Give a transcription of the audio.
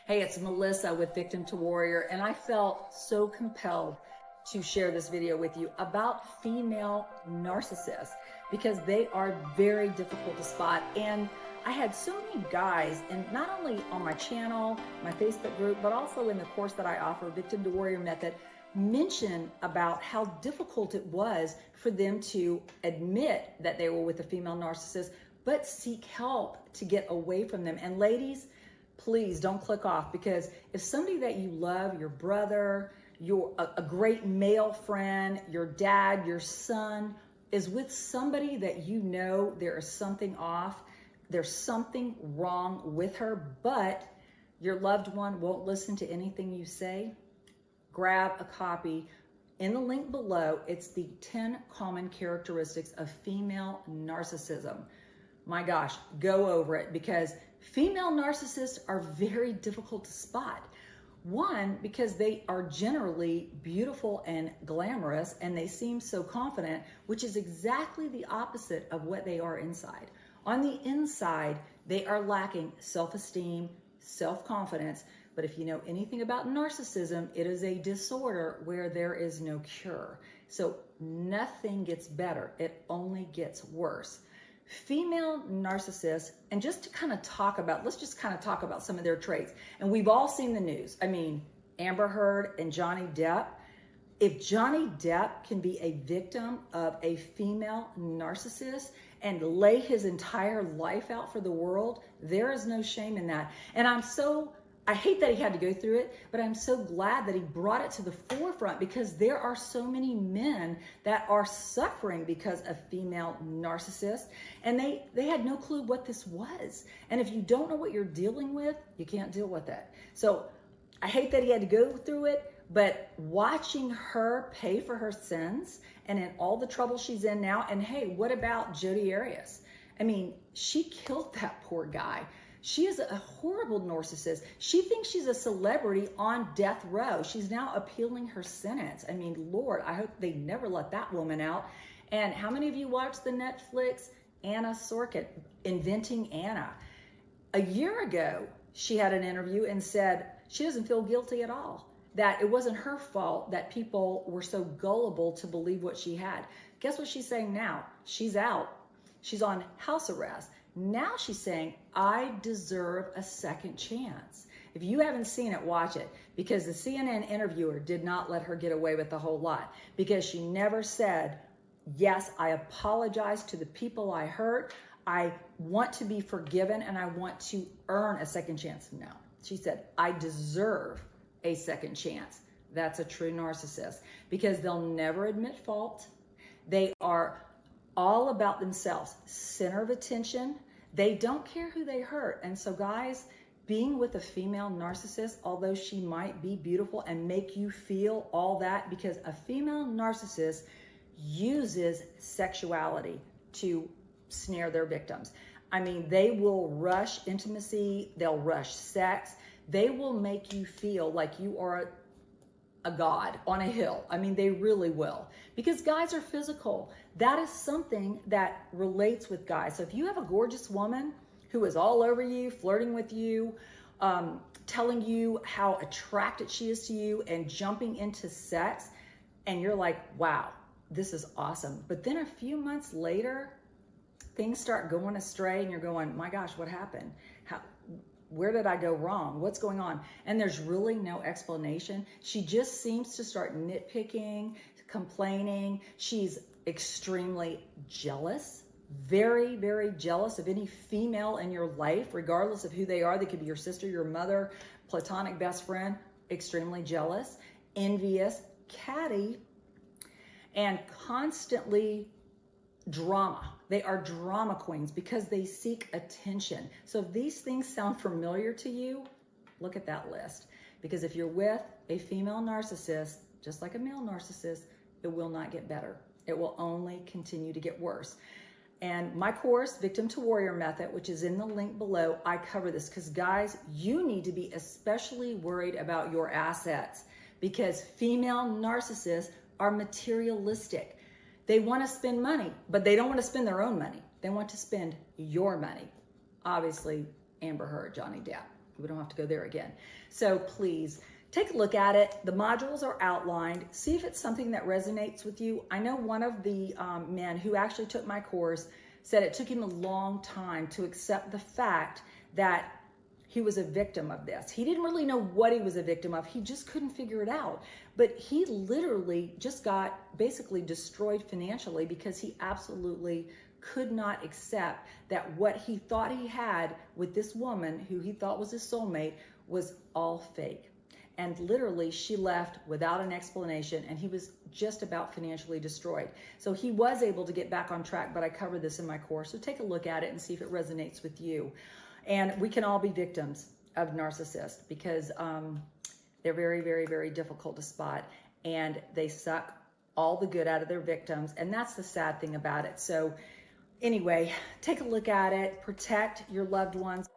Hey, it's Melissa with Victim to Warrior, and I felt so compelled to share this video with you about female narcissists because they are very difficult to spot. And I had so many guys, and not only on my channel, my Facebook group, but also in the course that I offer, Victim to Warrior Method, mention about how difficult it was for them to admit that they were with a female narcissist, but seek help to get away from them. And ladies, please don't click off, because if somebody that you love, your brother, a great male friend, your dad, your son, is with somebody that you know there is something off, there's something wrong with her, but your loved one won't listen to anything you say, grab a copy. In the link below, it's the 10 common characteristics of female narcissism. My gosh, go over it, because female narcissists are very difficult to spot. One, because they are generally beautiful and glamorous, and they seem so confident, which is exactly the opposite of what they are inside. On the inside, they are lacking self-esteem, self-confidence. But if you know anything about narcissism, it is a disorder where there is no cure. So nothing gets better, it only gets worse. Female narcissists, and just to kind of talk about, let's just kind of talk about some of their traits. And we've all seen the news. I mean, Amber Heard and Johnny Depp. If Johnny Depp can be a victim of a female narcissist and lay his entire life out for the world, there is no shame in that. And I hate that he had to go through it, but I'm so glad that he brought it to the forefront, because there are so many men that are suffering because of female narcissists, and they had no clue what this was. And if you don't know what you're dealing with, you can't deal with it. So I hate that he had to go through it, but watching her pay for her sins and in all the trouble she's in now, and hey, what about Jodi Arias? I mean, she killed that poor guy. She is a horrible narcissist. She thinks she's a celebrity on death row. She's now appealing her sentence. I mean, Lord, I hope they never let that woman out. And how many of you watched the Netflix Anna Sorkin, Inventing Anna? A year ago, she had an interview and said she doesn't feel guilty at all, that it wasn't her fault that people were so gullible to believe what she had. Guess what she's saying now? She's out. She's on house arrest. Now she's saying, I deserve a second chance. If you haven't seen it, watch it, because the CNN interviewer did not let her get away with the whole lot, because she never said, yes, I apologize to the people I hurt. I want to be forgiven and I want to earn a second chance. No, she said, I deserve a second chance. That's a true narcissist, because they'll never admit fault. They are all about themselves, center of attention. They don't care who they hurt. And so guys, being with a female narcissist, although she might be beautiful and make you feel all that, because a female narcissist uses sexuality to snare their victims. I mean, they will rush intimacy, they'll rush sex, they will make you feel like you are a god on a hill. I mean, they really will, because guys are physical. That is something that relates with guys. So if you have a gorgeous woman who is all over you, flirting with you, telling you how attracted she is to you and jumping into sex, and you're like, wow, this is awesome. But then a few months later, things start going astray and you're going, my gosh, what happened? Where did I go wrong? What's going on? And there's really no explanation. She just seems to start nitpicking, complaining. She's extremely jealous, very, very jealous of any female in your life, regardless of who they are. They could be your sister, your mother, platonic best friend, extremely jealous, envious, catty, and constantly drama. They are drama queens because they seek attention. So if these things sound familiar to you, look at that list. Because if you're with a female narcissist, just like a male narcissist, it will not get better. It will only continue to get worse. And my course, Victim to Warrior Method, which is in the link below, I cover this, because guys, you need to be especially worried about your assets, because female narcissists are materialistic. They want to spend money, but they don't want to spend their own money. They want to spend your money. Obviously, Amber Heard, Johnny Depp. we don't have to go there again. So please take a look at it. The modules are outlined. See if it's something that resonates with you. I know one of the men who actually took my course said it took him a long time to accept the fact that he was a victim of this. He didn't really know what he was a victim of. He just couldn't figure it out. But he literally just got basically destroyed financially because he absolutely could not accept that what he thought he had with this woman who he thought was his soulmate was all fake. And literally she left without an explanation, and he was just about financially destroyed. So he was able to get back on track, but I covered this in my course. So take a look at it and see if it resonates with you. And we can all be victims of narcissists because they're very, very, very difficult to spot, and they suck all the good out of their victims. And that's the sad thing about it. So anyway, take a look at it, protect your loved ones.